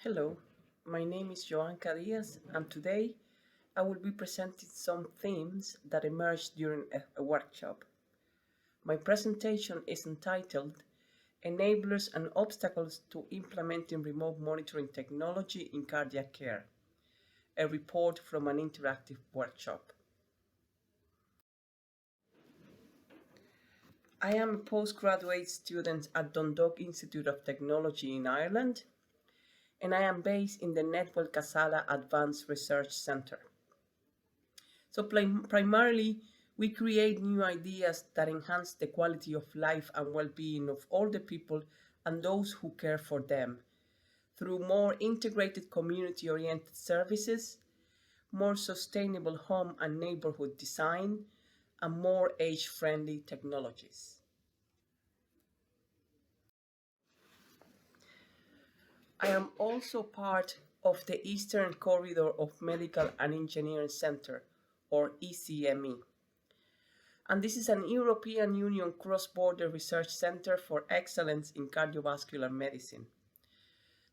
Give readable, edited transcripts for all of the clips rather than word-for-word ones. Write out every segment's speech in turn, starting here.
Hello, my name is Yohanca Diaz, and today I will be presenting some themes that emerged during a workshop. My presentation is entitled Enablers and Obstacles to Implementing Remote Monitoring Technology in Cardiac Care, a report from an interactive workshop. I am a postgraduate student at Dundalk Institute of Technology in Ireland, and I am based in the Network Casala Advanced Research Center. So primarily, we create new ideas that enhance the quality of life and well-being of all the people and those who care for them through more integrated community-oriented services, more sustainable home and neighborhood design, and more age-friendly technologies. I am also part of the Eastern Corridor of Medical and Engineering Center, or ECME. And this is an European Union cross-border research center for excellence in cardiovascular medicine.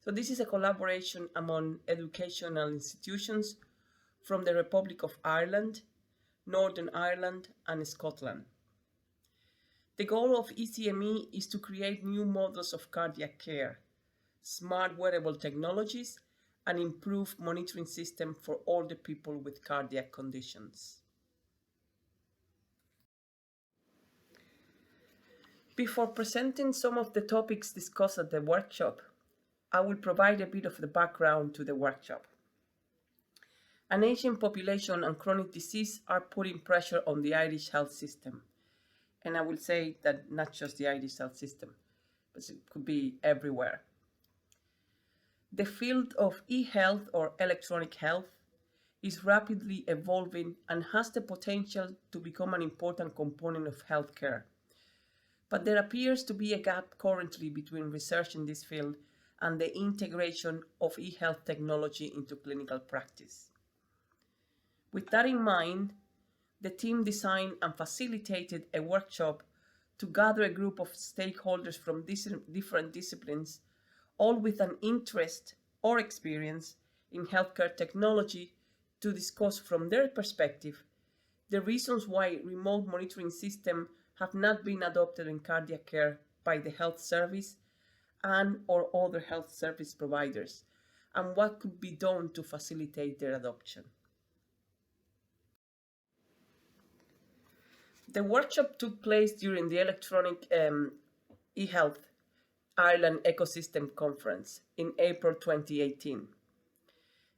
So this is a collaboration among educational institutions from the Republic of Ireland, Northern Ireland, and Scotland. The goal of ECME is to create new models of cardiac care, smart wearable technologies, and improved monitoring system for all the people with cardiac conditions. Before presenting some of the topics discussed at the workshop, I will provide a bit of the background to the workshop. An aging population and chronic disease are putting pressure on the Irish health system. And I will say that not just the Irish health system, but it could be everywhere. The field of e-health or electronic health is rapidly evolving and has the potential to become an important component of healthcare. But there appears to be a gap currently between research in this field and the integration of e-health technology into clinical practice. With that in mind, the team designed and facilitated a workshop to gather a group of stakeholders from different disciplines, all with an interest or experience in healthcare technology, to discuss from their perspective the reasons why remote monitoring systems have not been adopted in cardiac care by the health service and or other health service providers, and what could be done to facilitate their adoption. The workshop took place during the Electronic eHealth Ireland Ecosystem Conference in April 2018.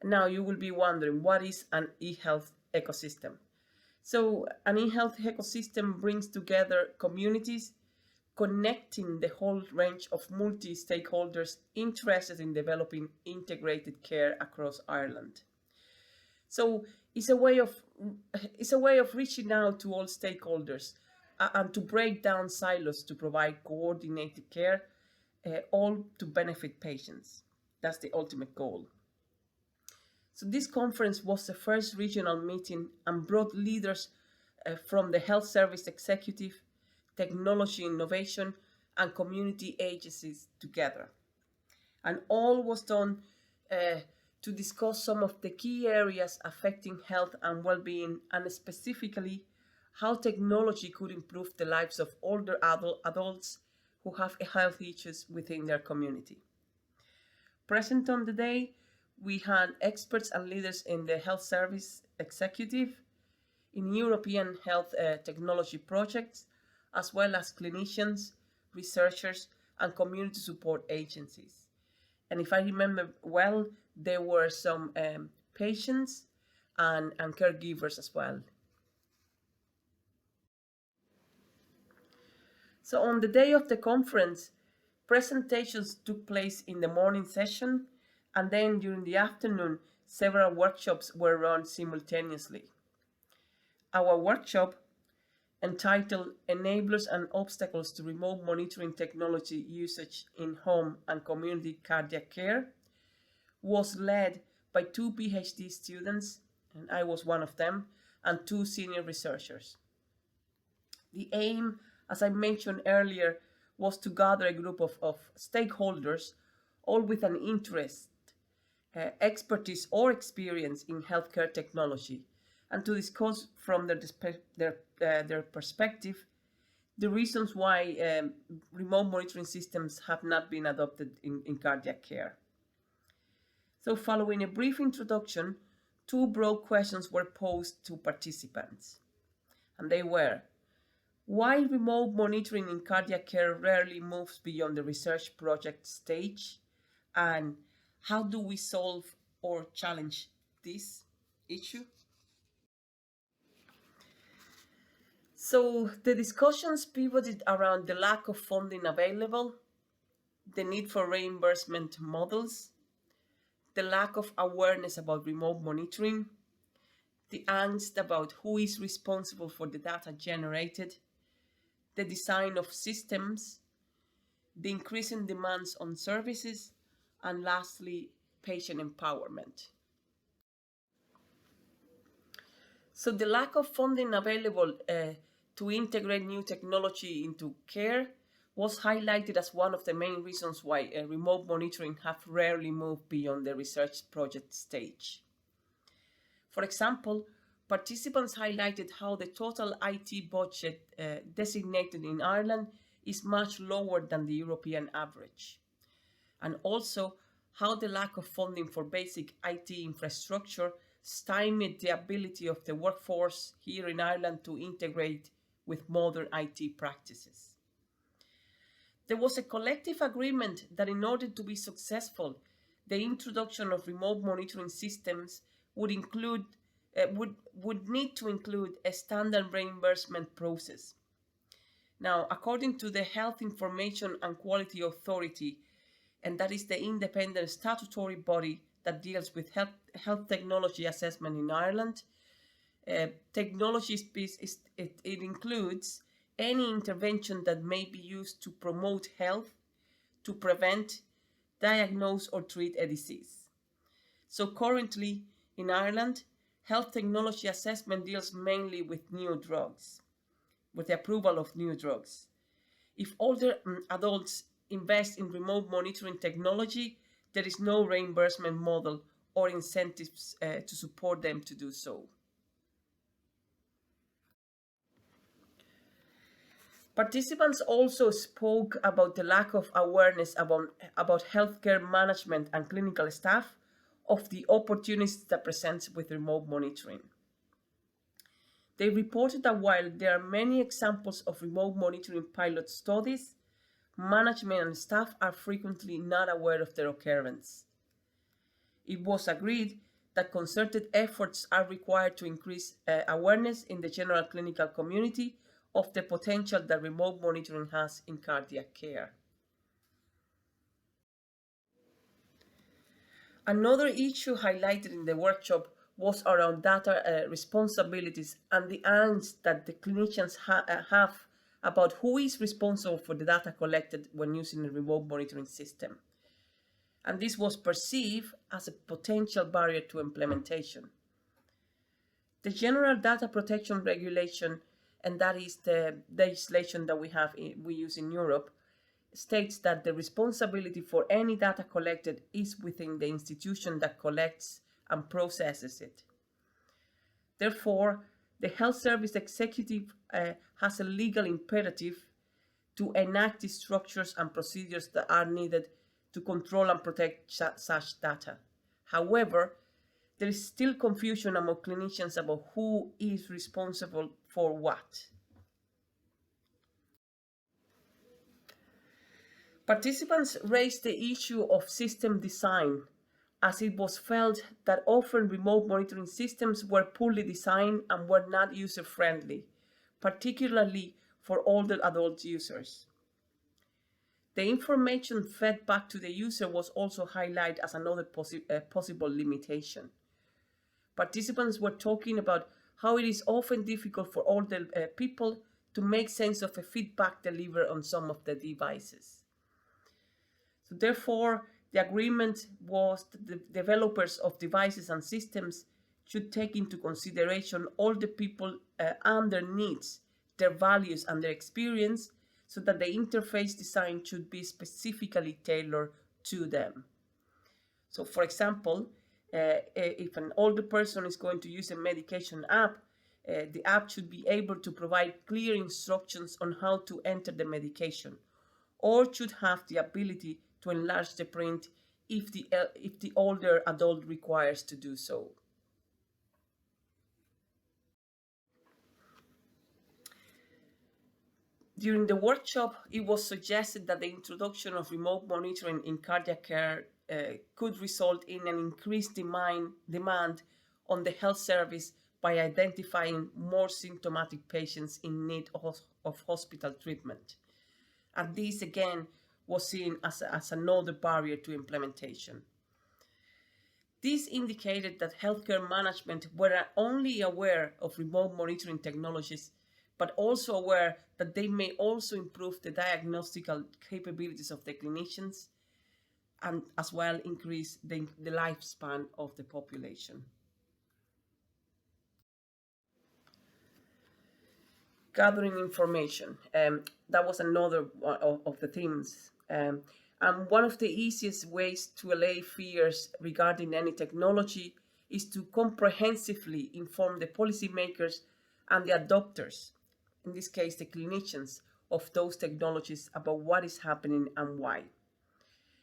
Now you will be wondering, what is an eHealth ecosystem? So an eHealth ecosystem brings together communities, connecting the whole range of multi-stakeholders interested in developing integrated care across Ireland. So it's a way of reaching out to all stakeholders and to break down silos to provide coordinated care, all to benefit patients. That's the ultimate goal. So this conference was the first regional meeting and brought leaders from the health service executive, technology innovation, and community agencies together. And all was done to discuss some of the key areas affecting health and well-being, and specifically how technology could improve the lives of older adults who have health issues within their community. Present on the day, we had experts and leaders in the health service executive, in European health technology projects, as well as clinicians, researchers, and community support agencies. And if I remember well, there were some patients and caregivers as well. So on the day of the conference, presentations took place in the morning session, and then during the afternoon, several workshops were run simultaneously. Our workshop, entitled Enablers and Obstacles to Remote Monitoring Technology Usage in Home and Community Cardiac Care, was led by 2 PhD students, and I was one of them, and 2 senior researchers. The aim, as I mentioned earlier, was to gather a group of stakeholders, all with an interest expertise or experience in healthcare technology, and to discuss from their perspective the reasons why remote monitoring systems have not been adopted in cardiac care. So following a brief introduction, two broad questions were posed to participants. And they were, why remote monitoring in cardiac care rarely moves beyond the research project stage? And how do we solve or challenge this issue? So the discussions pivoted around the lack of funding available, the need for reimbursement models, the lack of awareness about remote monitoring, the angst about who is responsible for the data generated, the design of systems, the increasing demands on services, and lastly, patient empowerment. So the lack of funding available to integrate new technology into care was highlighted as one of the main reasons why remote monitoring have rarely moved beyond the research project stage. For example, participants highlighted how the total IT budget designated in Ireland is much lower than the European average, and also how the lack of funding for basic IT infrastructure stymied the ability of the workforce here in Ireland to integrate with modern IT practices. There was a collective agreement that in order to be successful, the introduction of remote monitoring systems would need to include a standard reimbursement process. Now, according to the Health Information and Quality Authority, and that is the independent statutory body that deals with health technology assessment in Ireland, technology it includes any intervention that may be used to promote health, to prevent, diagnose, or treat a disease. So currently in Ireland, health technology assessment deals mainly with new drugs, with the approval of new drugs. If older adults invest in remote monitoring technology, there is no reimbursement model or incentives to support them to do so. Participants also spoke about the lack of awareness about healthcare management and clinical staff of the opportunities that presents with remote monitoring. They reported that while there are many examples of remote monitoring pilot studies, management and staff are frequently not aware of their occurrence. It was agreed that concerted efforts are required to increase awareness in the general clinical community of the potential that remote monitoring has in cardiac care. Another issue highlighted in the workshop was around data responsibilities and the angst that the clinicians have about who is responsible for the data collected when using a remote monitoring system. And this was perceived as a potential barrier to implementation. The General Data Protection Regulation, and that is the legislation that we use in Europe, states that the responsibility for any data collected is within the institution that collects and processes it. Therefore, the Health Service Executive has a legal imperative to enact the structures and procedures that are needed to control and protect such data. However, there is still confusion among clinicians about who is responsible for what. Participants raised the issue of system design, as it was felt that often remote monitoring systems were poorly designed and were not user-friendly, particularly for older adult users. The information fed back to the user was also highlighted as another possible limitation. Participants were talking about how it is often difficult for older people to make sense of a feedback delivered on some of the devices. So therefore, the agreement was that the developers of devices and systems should take into consideration all the people and their needs, their values and their experience, so that the interface design should be specifically tailored to them. So for example, if an older person is going to use a medication app, the app should be able to provide clear instructions on how to enter the medication, or should have the ability to enlarge the print if the older adult requires to do so. During the workshop, it was suggested that the introduction of remote monitoring in cardiac care could result in an increased demand on the health service by identifying more symptomatic patients in need of hospital treatment. And this again was seen as another barrier to implementation. This indicated that healthcare management were not only aware of remote monitoring technologies, but also aware that they may also improve the diagnostical capabilities of the clinicians and as well increase the lifespan of the population. Gathering information, that was another of the themes. And one of the easiest ways to allay fears regarding any technology is to comprehensively inform the policymakers and the adopters, in this case the clinicians, of those technologies about what is happening and why.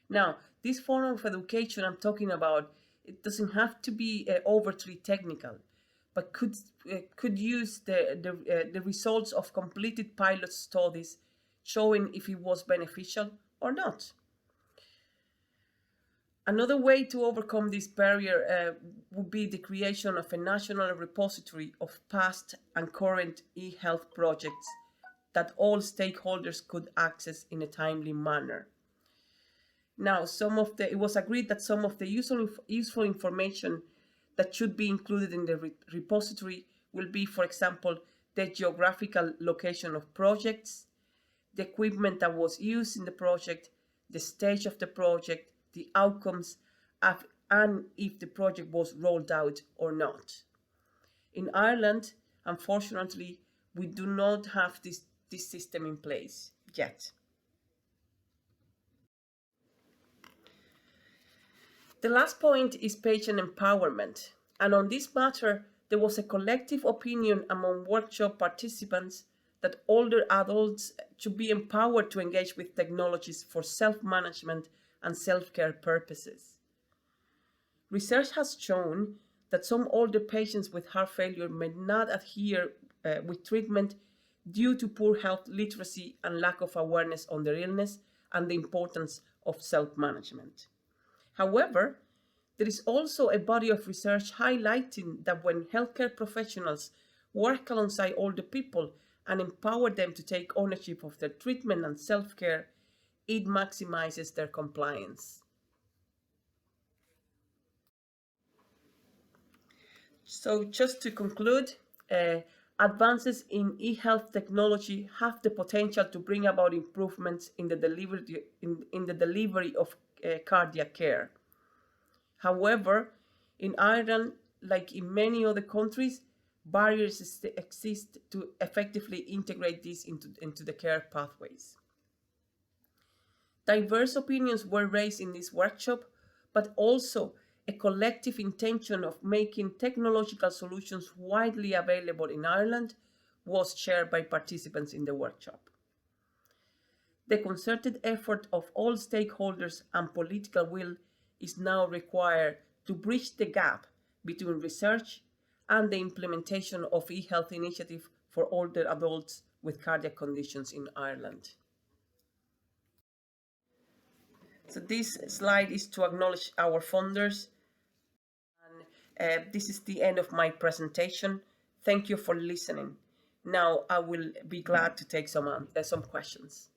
Now, this form of education I'm talking about, it doesn't have to be overtly technical, but could use the results of completed pilot studies showing if it was beneficial or not. Another way to overcome this barrier would be the creation of a national repository of past and current e-health projects that all stakeholders could access in a timely manner. Now, it was agreed that some of the useful information that should be included in the repository will be, for example, the geographical location of projects, the equipment that was used in the project, the stage of the project, the outcomes, and if the project was rolled out or not. In Ireland, unfortunately, we do not have this system in place yet. The last point is patient empowerment, and on this matter, there was a collective opinion among workshop participants that older adults should be empowered to engage with technologies for self-management and self-care purposes. Research has shown that some older patients with heart failure may not adhere with treatment due to poor health literacy and lack of awareness on their illness and the importance of self-management. However, there is also a body of research highlighting that when healthcare professionals work alongside older people and empower them to take ownership of their treatment and self-care, it maximizes their compliance. So just to conclude, advances in e-health technology have the potential to bring about improvements in the delivery of cardiac care. However, in Ireland, like in many other countries, barriers exist to effectively integrate this into the care pathways. Diverse opinions were raised in this workshop, but also a collective intention of making technological solutions widely available in Ireland was shared by participants in the workshop. The concerted effort of all stakeholders and political will is now required to bridge the gap between research and the implementation of e-health initiative for older adults with cardiac conditions in Ireland. So this slide is to acknowledge our funders. And this is the end of my presentation. Thank you for listening. Now I will be glad to take some questions.